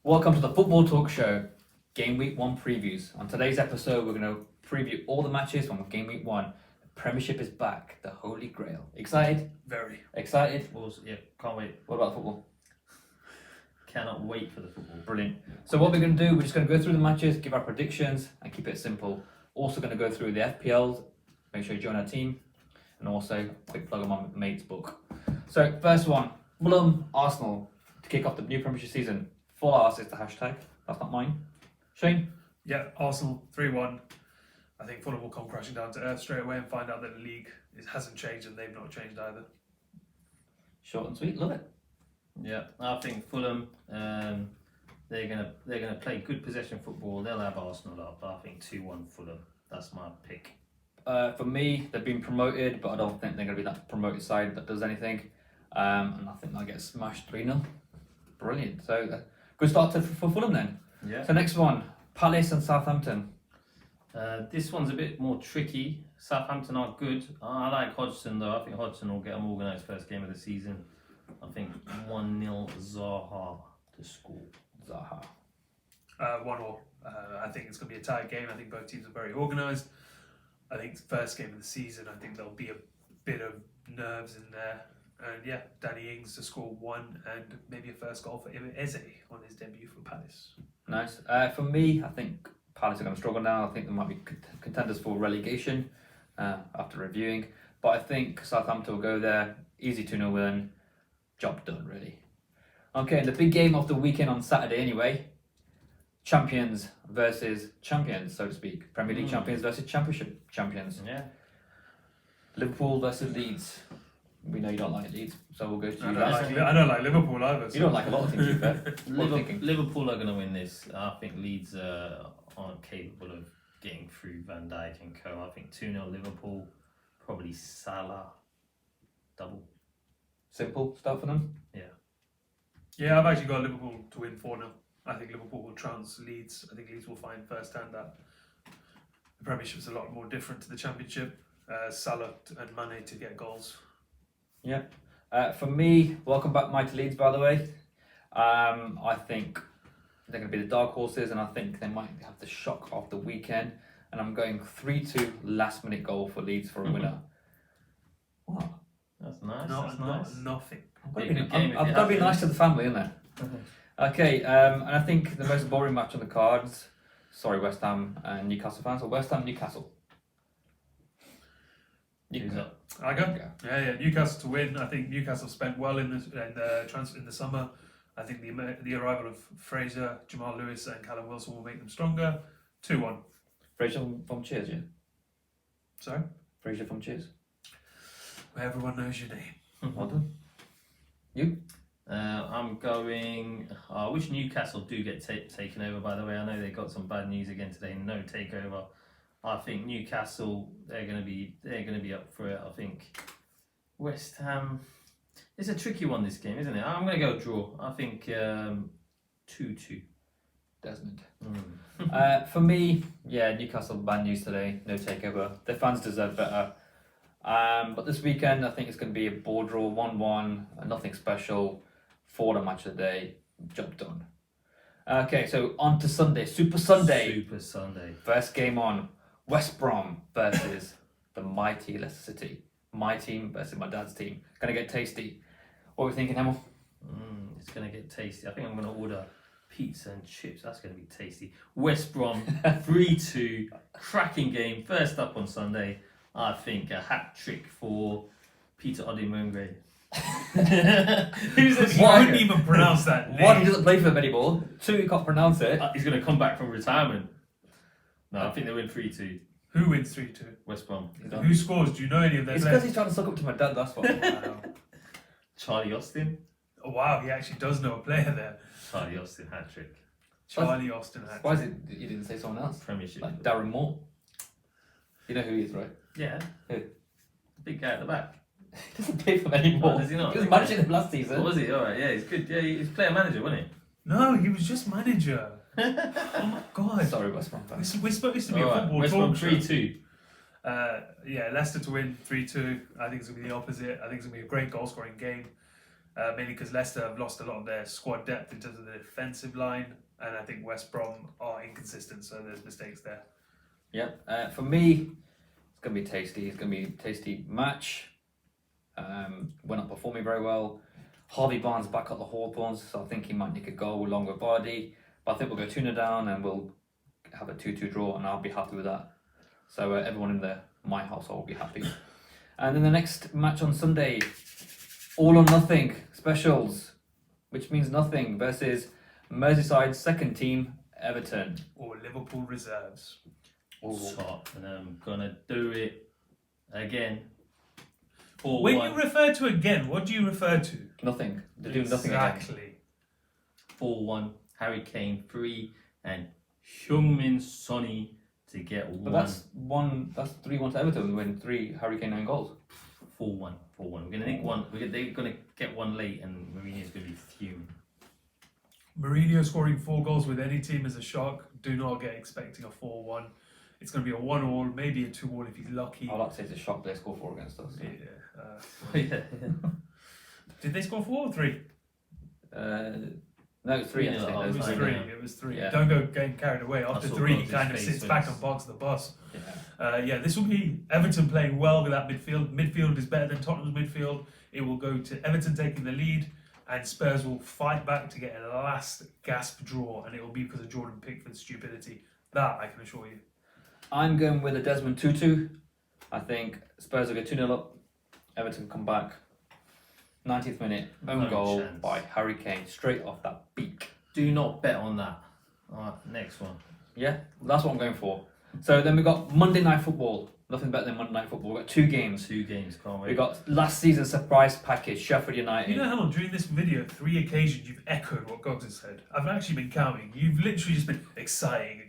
Welcome to the Football Talk Show, Game Week 1 previews. On today's episode, we're going to preview all the matches from Game Week 1. The Premiership is back, the Holy Grail. Excited? Very. Excited? Yeah, can't wait. What about football? Cannot wait for the football. Brilliant. So what we're going to do, we're just going to go through the matches, give our predictions, and keep it simple. Also going to go through the FPLs, make sure you join our team, and also quick plug on my mate's book. So first one, Fulham, Arsenal, to kick off the new Premiership season. Full arse is the hashtag. That's not mine. Shane? Yeah, Arsenal 3-1. I think Fulham will come crashing down to earth straight away and find out that the league hasn't changed and they've not changed either. Short and sweet, love it. Yeah, I think Fulham. They're gonna play good possession football. They'll have Arsenal up. I think 2-1 Fulham. That's my pick. For me, they've been promoted, but I don't think they're going to be that promoted side that does anything. And I think they'll get smashed 3-0. Brilliant. So, good start for Fulham then. Yeah. So next one, Palace and Southampton. This one's a bit more tricky. Southampton are good. I like Hodgson though. I think Hodgson will get them organised first game of the season. I think 1-0 Zaha to score. Zaha. 1-1. I think it's going to be a tight game. I think both teams are very organised. I think first game of the season, I think there'll be a bit of nerves in there. And yeah, Danny Ings to score 1 and maybe a first goal for Eze on his debut for Palace. Nice. For me, I think Palace are going to struggle now. I think they might be contenders for relegation after reviewing. But I think Southampton will go there. Easy 2-0 win. Job done, really. Okay, and the big game of the weekend on Saturday anyway. Champions versus champions, so to speak. Premier League champions versus Championship champions. Yeah. Liverpool versus Leeds. We know you don't like Leeds, so we'll go to you. I don't like Liverpool either. You don't like a lot of things, you bet. Liverpool are going to win this. I think Leeds aren't capable of getting through Van Dijk and co. I think 2-0 Liverpool, probably Salah, double. Simple start for them. Yeah, I've actually got Liverpool to win 4-0. I think Liverpool will trounce Leeds. I think Leeds will find firsthand that the Premiership is a lot more different to the Championship. Salah and Mane to get goals. Yeah. For me, welcome back, Mighty Leeds, by the way. I think they're going to be the dark horses, and I think they might have the shock of the weekend. And I'm going 3-2 last-minute goal for Leeds for a winner. What? That's nice. Nothing. I've got to be nice to the family, isn't there? Okay, and I think the most boring match on the cards. Sorry, West Ham and Newcastle fans. Or West Ham, Newcastle. Who's up? I go. Yeah. Newcastle to win. I think Newcastle spent well in the summer. I think the arrival of Fraser, Jamal Lewis, and Callum Wilson will make them stronger. 2-1. Fraser from Cheers, yeah. Sorry. Fraser from Cheers. Where everyone knows your name. Well done. You? I'm going. I wish Newcastle do get taken over. By the way, I know they got some bad news again today. No takeover. I think Newcastle they're going to be up for it. I think West Ham. It's a tricky one this game, isn't it? I'm going to go draw. I think 2-2. Desmond. For me, yeah, Newcastle bad news today. No takeover. Their fans deserve better. But this weekend, I think it's going to be a board draw, 1-1, nothing special. For the match of the day, job done. Okay, so on to Sunday, Super Sunday. First game on, West Brom versus the mighty Leicester City. My team versus my dad's team. Gonna get tasty. What are we thinking, Hemel? It's gonna get tasty. I think I'm gonna order pizza and chips. That's gonna be tasty. West Brom 3-2, cracking game. First up on Sunday. I think a hat trick for Peter Odimongwe. Who's this? I couldn't even pronounce that name. One, he doesn't play for them anymore. Two, he can't pronounce it. He's going to come back from retirement. No, I think they win 3-2. Who wins 3-2? West Brom. Who scores? Do you know any of their It's because he's trying to suck up to my dad, that's why. Charlie Austin. Oh, wow, he actually does know a player there. Charlie Austin hat trick. Charlie Austin hat trick. Why is it you didn't say someone else? Premiership. Like Darren Moore. You know who he is, right? Yeah. Who? The big guy at the back. He doesn't play for them anymore. Oh, does he not? He was managing them last season. Oh, was he? Alright, yeah, he's good. Yeah, he's player manager, wasn't he? No, he was just manager. Oh my god. Sorry, West Brom fans. We're supposed to be a football West Brom talk show. 3-2. Yeah, Leicester to win 3-2. I think it's going to be the opposite. I think it's going to be a great goal scoring game. mainly because Leicester have lost a lot of their squad depth in terms of the defensive line, and I think West Brom are inconsistent, so there's mistakes there. Yep. For me, it's going to be tasty. It's going to be a tasty match. We're not performing very well. Harvey Barnes back up the Hawthorns, so I think he might nick a goal along with Vardy. But I think we'll go 2-0 down and we'll have a 2-2 draw, and I'll be happy with that. So everyone in my household will be happy. And then the next match on Sunday, all or nothing specials, which means nothing, versus Merseyside's second team, Everton. Or Liverpool reserves. Tottenham gonna do it again. When you refer to again, what do you refer to? Nothing. They're doing nothing again. Exactly. 4-1, Harry Kane 3, and Heung-min Sonny to get But one. that's 3-1 to Everton, win 3 Harry Kane 9 goals. 4-1. We're gonna nick one. They're gonna get one late, and Mourinho's gonna be fuming. Mourinho scoring 4 goals with any team is a shock. Do not get expecting a 4-1. It's going to be a 1-1, maybe a 2-1 if he's lucky. I'd like to say it's a shock they score 4 against us. Yeah. Did they score 4 or 3? No, 3 actually. Oh, It was I 3. know. It was 3. Yeah. Don't go getting carried away. After saw 3, he Rodgers' kind of face sits when back it's- and parks the bus. Yeah. This will be Everton playing well with that midfield. Midfield is better than Tottenham's midfield. It will go to Everton taking the lead, and Spurs will fight back to get a last gasp draw, and it will be because of Jordan Pickford's stupidity. That I can assure you. I'm going with a Desmond Tutu. I think Spurs will go 2-0 up. Everton come back. 90th minute, own No goal chance. by Harry Kane, straight off that beak. Do not bet on that. Alright, next one. Yeah, that's what I'm going for. So then we got Monday Night Football. Nothing better than Monday Night Football. We've got 2 games. 2 games, can't wait. We got last season's surprise package, Sheffield United. You know how during this video, 3 occasions you've echoed what Gogs has said. I've actually been counting. You've literally just been exciting.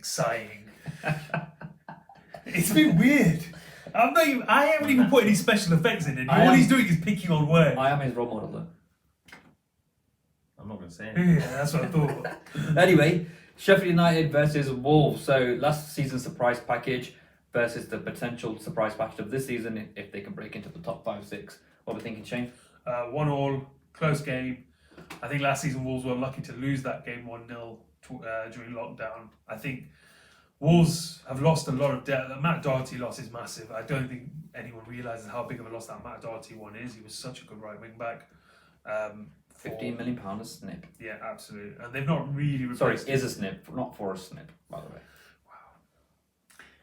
It's been weird. I haven't even put any special effects in it. All he's doing is picking on words. I am his role model though. I'm not going to say anything. Yeah, that's what I thought. Anyway, Sheffield United versus Wolves. So last season's surprise package versus the potential surprise package of this season if they can break into the top 5-6. What are we thinking, Shane? 1-1, close game. I think last season Wolves were lucky to lose that game 1-0 during lockdown. I think Wolves have lost a lot of depth. The Matt Doherty loss is massive. I don't think anyone realises how big of a loss that Matt Doherty one is. He was such a good right wing back. £15 million a snip. Yeah, absolutely. And they've not really Sorry, replaced is a snip, not for a snip, by the way.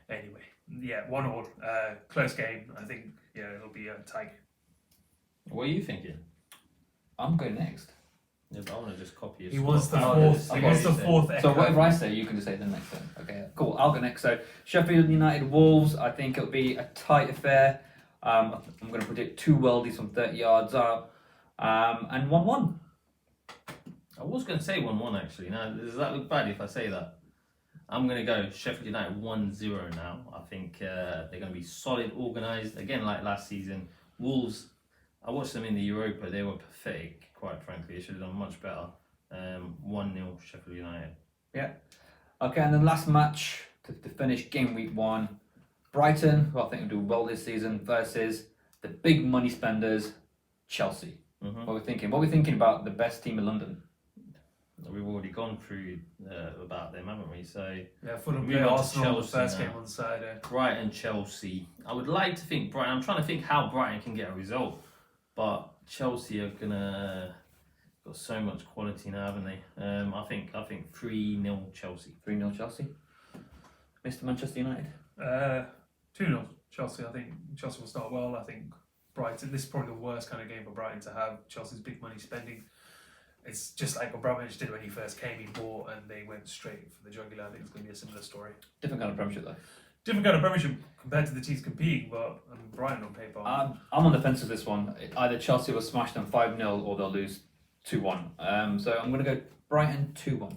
Anyway, yeah, 1-1, close game. I think it'll be a tie game. What are you thinking? I'm going next. Yeah, but I want to just copy your He score. wants the Oh, fourth. okay, He wants the so- fourth. So echo. whatever I say, you can just say the next thing. Okay, cool. I'll go next. So Sheffield United Wolves. I think it'll be a tight affair. I'm going to predict 2 worldies from 30 yards out, and 1-1. I was going to say 1-1 actually. Now, does that look bad if I say that? I'm going to go Sheffield United 1-0 now. I think they're going to be solid, organised. Again, like last season. Wolves, I watched them in the Europa. They were pathetic, quite frankly. They should have done much better. 1-0 Sheffield United. Yeah. Okay, and then last match to finish game week 1. Brighton, who I think will do well this season, versus the big money spenders, Chelsea. Mm-hmm. What are we thinking? What are we thinking about the best team in London? We've already gone through about them, haven't we? So Yeah, Fulham Move play on to Arsenal the Chelsea first now. game on Saturday. Brighton, Chelsea. I would like to think Brighton. I'm trying to think how Brighton can get a result, but Chelsea are gonna got so much quality now, haven't they? I think 3-0 Chelsea. 3-0 Chelsea. Mr. Manchester United. 2-0 Chelsea. I think Chelsea will start well. I think Brighton. This is probably the worst kind of game for Brighton to have. Chelsea's big money spending. It's just like Abramovich did when he first came. He bought and they went straight for the jugular. I think it's going to be a similar story. Different kind of Premiership though. Different kind of Premiership compared to the teams competing, but Brighton on paper. I'm on the fence with this one. Either Chelsea will smash them 5-0 or they'll lose 2-1. So I'm going to go Brighton 2-1.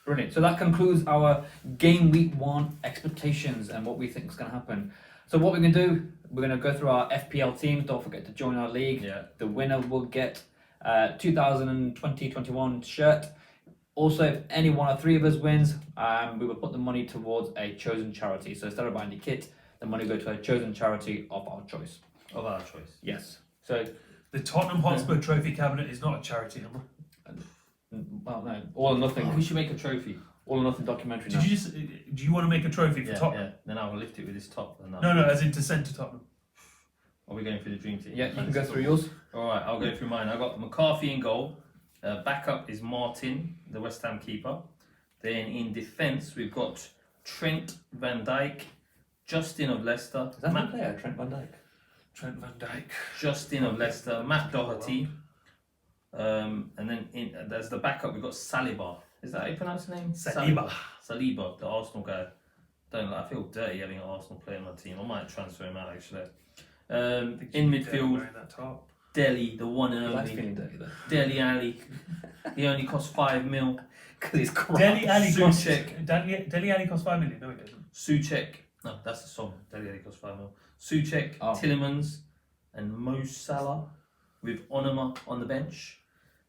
Brilliant. So that concludes our game week 1 expectations and what we think is going to happen. So what we're going to do, we're going to go through our FPL teams. Don't forget to join our league. Yeah. The winner will get 2020-21 shirt. Also, if any one or 3 of us wins, we will put the money towards a chosen charity. So instead of buying the kit, the money will go to a chosen charity of our choice. Of our choice. Yes. So The Tottenham Hotspur Trophy Cabinet is not a charity, am I? Well, no, all or nothing. Oh, we should make a trophy. All or nothing documentary. Did now. you just? Do you want to make a trophy for Yeah, Tottenham? yeah. Then I will lift it with this top. And No, as in to send to Tottenham. Are we going through the dream team? Yeah, you can go through yours. All right, I'll go through mine. I got McCarthy in goal. Backup is Martin, the West Ham keeper. Then in defence we've got Trent Van Dijk, Justin of Leicester, Is that my player, Trent Van Dijk? Trent Van Dijk. Justin of Leicester, Matt Doherty, and then there's the backup we've got Saliba. Is that how you pronounce the name? Saliba, the Arsenal guy. I feel dirty having an Arsenal player on my team. I might transfer him out actually. In midfield, That top. Deli, the one and That's only. feeling dirty though. Deli Ali. He only costs 5 mil. Because he's crap. Deli Ali costs. Souček. Deli Ali costs 5 million. No, it doesn't. Souček. No, that's the song. Deli Ali costs 5 mil. Souček, Oh. Tillemans, and Mo Salah with Onuma on the bench.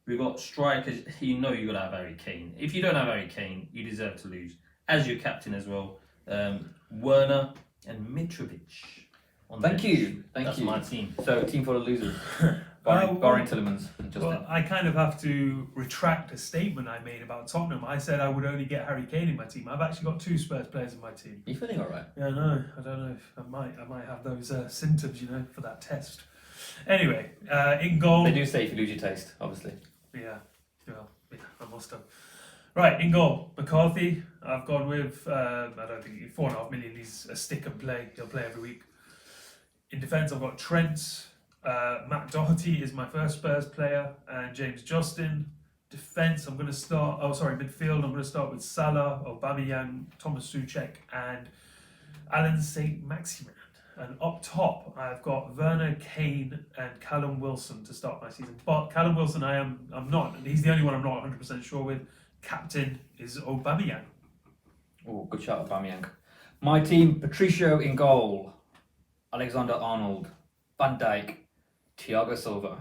We've got strikers. You know you've got to have Harry Kane. If you don't have Harry Kane, you deserve to lose. As your captain as well. Werner and Mitrovic. On the Thank bench. you. That's you. my team. So, team full of losers. Barring Tillemans and Justin. Well, I kind of have to retract a statement I made about Tottenham. I said I would only get Harry Kane in my team. I've actually got 2 Spurs players in my team. you feeling alright? Yeah, no, I don't know if I might have those symptoms, for that test. Anyway, in goal. They do say if you lose your taste, obviously. Yeah, I must have. Right, in goal, McCarthy. I've gone with I don't think 4.5 million. He's a stick and play. He'll play every week. In defence, I've got Trent. Matt Doherty is my first Spurs player, and James Justin. Defence, I'm going to start. Midfield, I'm going to start with Salah, Aubameyang, Thomas Souček, and Alan St. Maximin. And up top, I've got Werner, Kane, and Callum Wilson to start my season. But Callum Wilson, I'm not. He's the only one I'm not 100% sure with. Captain is Aubameyang. Oh, good shot, Aubameyang. My team: Patricio in goal, Alexander-Arnold, Van Dijk, Thiago Silva,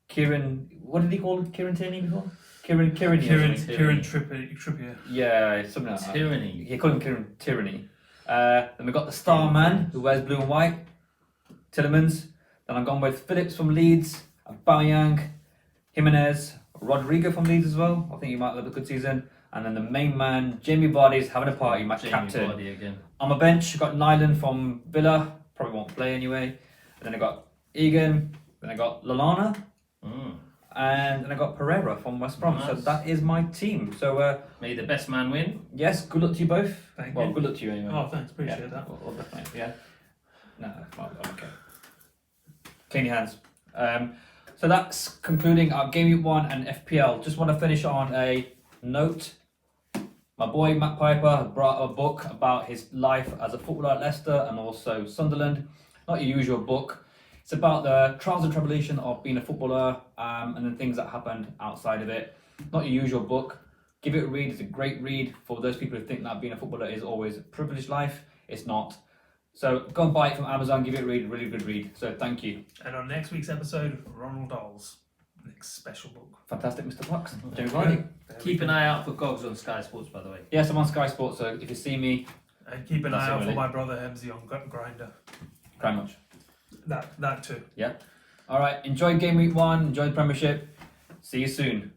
Kieran. What did he call Kieran Tierney before? Kieran Trippier. Yeah, something like that. Tyranny. He called him Kieran Tyranny. Then we got the star man who wears blue and white, Tillemans. Then I've gone with Phillips from Leeds, Aubameyang, Jimenez, Rodrigo from Leeds as well. I think he might have a good season. And then the main man, Jamie Vardy's having a party, my captain. Vardy again. On my bench, I've got Nyland from Villa, probably won't play anyway. And then I got Egan, then I got Lallana, and then I got Pereira from West Brom. Nice. So that is my team. So May the best man win. yes, good luck to you both. Thank Well, you. good luck to you anyway. Oh, thanks. Appreciate that. Well, definitely, yeah. No, well, okay. Clean your hands. So that's concluding our Game Week 1 and FPL. Just want to finish on a note. My boy Matt Piper brought a book about his life as a footballer at Leicester and also Sunderland. Not your usual book. It's about the trials and tribulation of being a footballer and then things that happened outside of it. Not your usual book. Give it a read. It's a great read for those people who think that being a footballer is always a privileged life. It's not. So go and buy it from Amazon. Give it a read. Really good read. So thank you. And on next week's episode, Ronald Dahl's next special book. Fantastic, Mr. Fox. James Vardy. Keep an eye out for Gogs on Sky Sports, by the way. Yes, I'm on Sky Sports. So if you see me, And keep an That's eye out it, for really. my brother Hemsey on Grindr. very much. That too. All right. Enjoy Game Week 1. Enjoy the Premiership. See you soon.